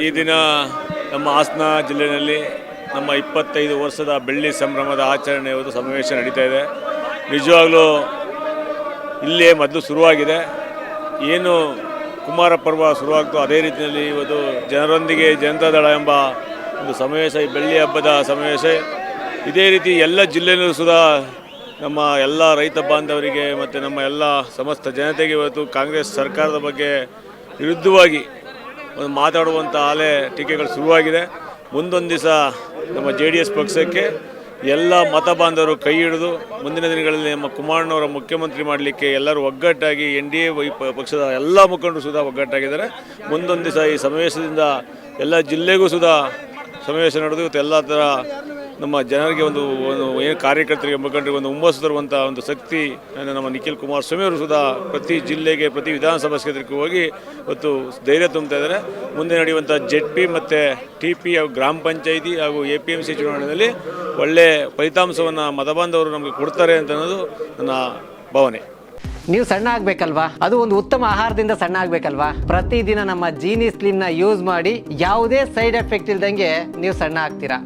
ಈ ದಿನ ನಮ್ಮ ಹಾಸನ ಜಿಲ್ಲೆಯಲ್ಲಿ ನಮ್ಮ 25 ವರ್ಷದ ಬೆಳ್ಳಿ ಸಂಭ್ರಮದ ಆಚರಣೆ ಇವತ್ತು ಸಮಾವೇಶ ನಡೀತಾ ಇದೆ. ನಿಜವಾಗ್ಲೂ ಇಲ್ಲೇ ಮೊದಲು ಶುರುವಾಗಿದೆ. ಏನು ಕುಮಾರ ಪರ್ವ ಶುರುವಾಗ್ತೋ ಅದೇ ರೀತಿಯಲ್ಲಿ ಇವತ್ತು ಜನರೊಂದಿಗೆ ಜನತಾದಳ ಎಂಬ ಒಂದು ಸಮಾವೇಶ, ಈ ಬೆಳ್ಳಿ ಹಬ್ಬದ ಸಮಾವೇಶ ಇದೇ ರೀತಿ ಎಲ್ಲ ಜಿಲ್ಲೆಯಲ್ಲೂ ಸುಧಾ ನಮ್ಮ ಎಲ್ಲ ರೈತ ಬಾಂಧವರಿಗೆ ಮತ್ತು ನಮ್ಮ ಎಲ್ಲ ಸಮಸ್ತ ಜನತೆಗೆ ಇವತ್ತು ಕಾಂಗ್ರೆಸ್ ಸರ್ಕಾರದ ಬಗ್ಗೆ ವಿರುದ್ಧವಾಗಿ ಒಂದು ಮಾತಾಡುವಂಥ ಟೀಕೆಗಳು ಶುರುವಾಗಿದೆ. ಮುಂದೊಂದು ದಿವಸ ನಮ್ಮ JDS ಪಕ್ಷಕ್ಕೆ ಎಲ್ಲ ಮತ ಬಾಂಧವರು ಕೈ ಹಿಡಿದು ಮುಂದಿನ ದಿನಗಳಲ್ಲಿ ನಮ್ಮ ಕುಮಾರಣ್ಣವರ ಮುಖ್ಯಮಂತ್ರಿ ಮಾಡಲಿಕ್ಕೆ ಎಲ್ಲರೂ ಒಗ್ಗಟ್ಟಾಗಿ NDA ಪಕ್ಷದ ಎಲ್ಲ ಮುಖಂಡರು ಸುಧಾ ಒಗ್ಗಟ್ಟಾಗಿದ್ದಾರೆ. ಮುಂದೊಂದು ದಿವಸ ಈ ಸಮಾವೇಶದಿಂದ ಎಲ್ಲ ಜಿಲ್ಲೆಗೂ ಸುಧಾ ಸಮಾವೇಶ ನಡೆದು ಇವತ್ತು ಎಲ್ಲ ಥರ ನಮ್ಮ ಜನರಿಗೆ ಒಂದು ಏನು ಕಾರ್ಯಕರ್ತರಿಗೆ ಮುಖಂಡರಿಗೆ ಒಂದು ಹುಮ್ಮಸ್ಸು ತರುವಂಥ ಒಂದು ಶಕ್ತಿ ನಮ್ಮ ನಿಖಿಲ್ ಕುಮಾರಸ್ವಾಮಿ ಅವರು ಸುಧಾ ಪ್ರತಿ ಜಿಲ್ಲೆಗೆ ಪ್ರತಿ ವಿಧಾನಸಭಾ ಕ್ಷೇತ್ರಕ್ಕೆ ಹೋಗಿ ಇವತ್ತು ಧೈರ್ಯ ತುಂಬ್ತಾ ಇದ್ದಾರೆ. ಮುಂದೆ ನಡೆಯುವಂಥ ZP ಮತ್ತು TP ಹಾಗೂ ಗ್ರಾಮ ಪಂಚಾಯಿತಿ ಹಾಗೂ APMC ಚುನಾವಣೆಯಲ್ಲಿ ಒಳ್ಳೆಯ ಫಲಿತಾಂಶವನ್ನು ಮತಬಾಂಧವರು ನಮಗೆ ಕೊಡ್ತಾರೆ ಅಂತ ಅನ್ನೋದು ನನ್ನ ಭಾವನೆ. ನೀವು ಸಣ್ಣ ಆಗಬೇಕಲ್ವಾ? ಅದು ಒಂದು ಉತ್ತಮ ಆಹಾರದಿಂದ ಸಣ್ಣ ಆಗಬೇಕಲ್ವಾ? ಪ್ರತಿದಿನ ನಮ್ಮ ಜೀನಿ ಸ್ಲಿಮ್ನ ಯೂಸ್ ಮಾಡಿ ಯಾವುದೇ ಸೈಡ್ ಎಫೆಕ್ಟ್ ಇಲ್ದಂಗೆ ನೀವು ಸಣ್ಣ ಆಗ್ತೀರಾ.